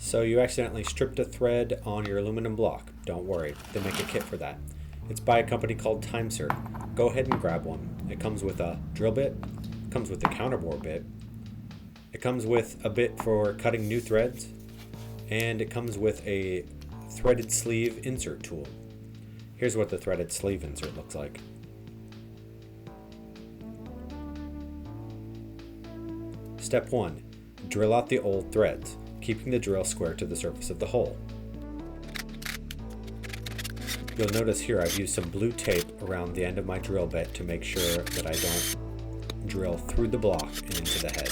So you accidentally stripped a thread on your aluminum block. Don't worry, they make a kit for that. It's by a company called Timesert. Go ahead and grab one. It comes with a drill bit, it comes with a counterbore bit, it comes with a bit for cutting new threads, and it comes with a threaded sleeve insert tool. Here's what the threaded sleeve insert looks like. Step 1. Drill out the old threads, keeping the drill square to the surface of the hole. You'll notice here I've used some blue tape around the end of my drill bit to make sure that I don't drill through the block and into the head.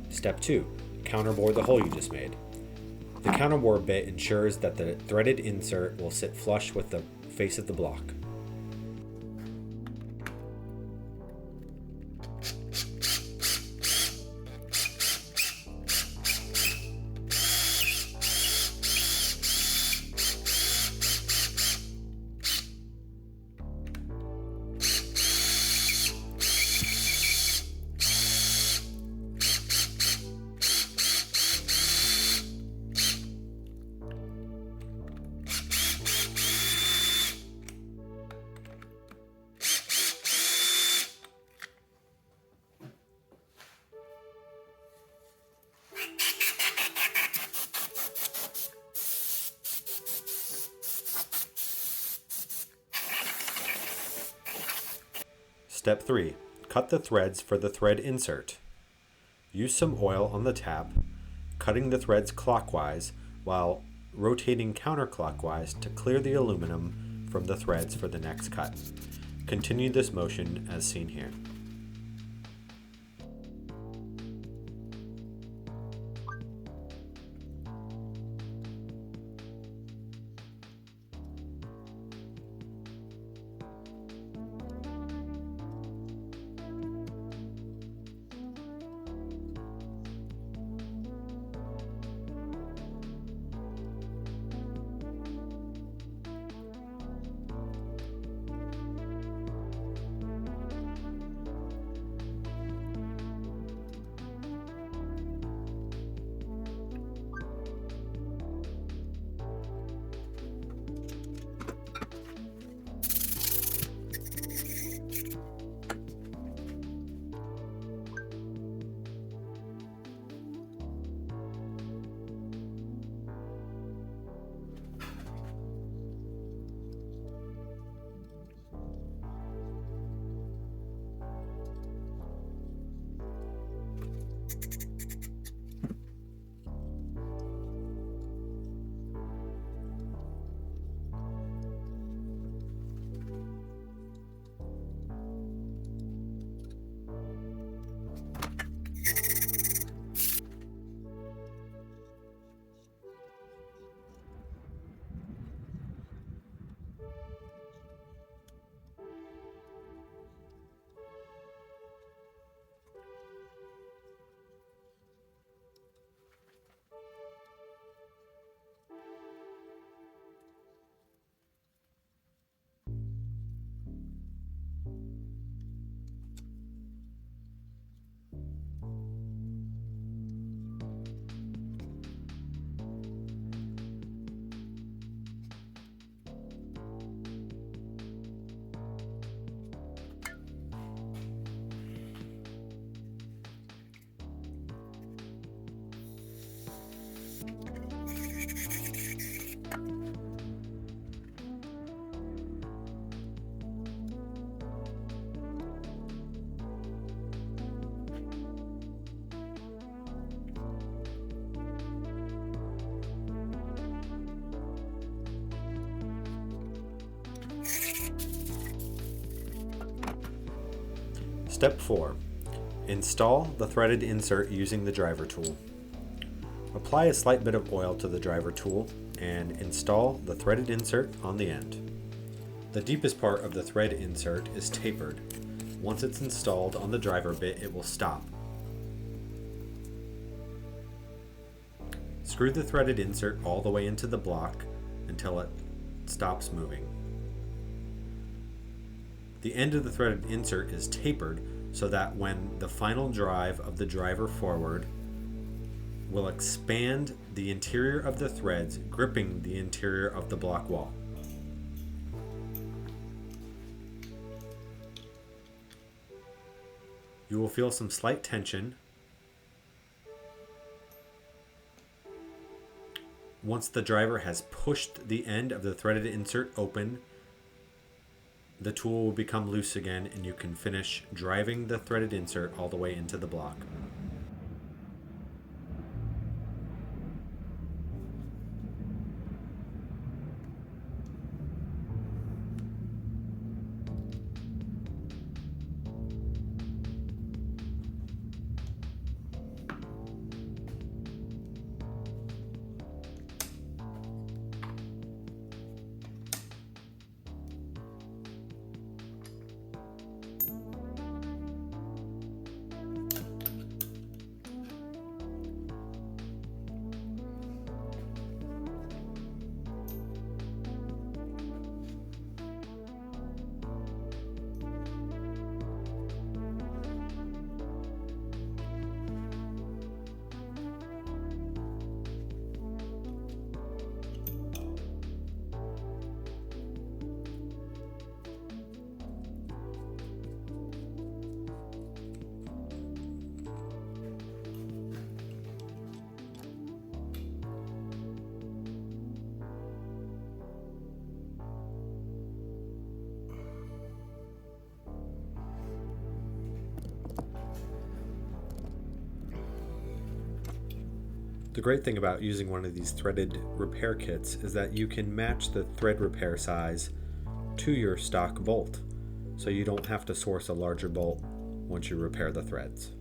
Step 2. Counterbore the hole you just made. The counterbore bit ensures that the threaded insert will sit flush with the face of the block. Step 3. Cut the threads for the thread insert. Use some oil on the tap, cutting the threads clockwise while rotating counterclockwise to clear the aluminum from the threads for the next cut. Continue this motion as seen here. Step 4. Install the threaded insert using the driver tool. Apply a slight bit of oil to the driver tool and install the threaded insert on the end. The deepest part of the thread insert is tapered. Once it's installed on the driver bit, it will stop. Screw the threaded insert all the way into the block until it stops moving. The end of the threaded insert is tapered so that when the final drive of the driver forward will expand the interior of the threads, gripping the interior of the block wall. You will feel some slight tension once the driver has pushed the end of the threaded insert open. The tool will become loose again and you can finish driving the threaded insert all the way into the block. The great thing about using one of these threaded repair kits is that you can match the thread repair size to your stock bolt, so you don't have to source a larger bolt once you repair the threads.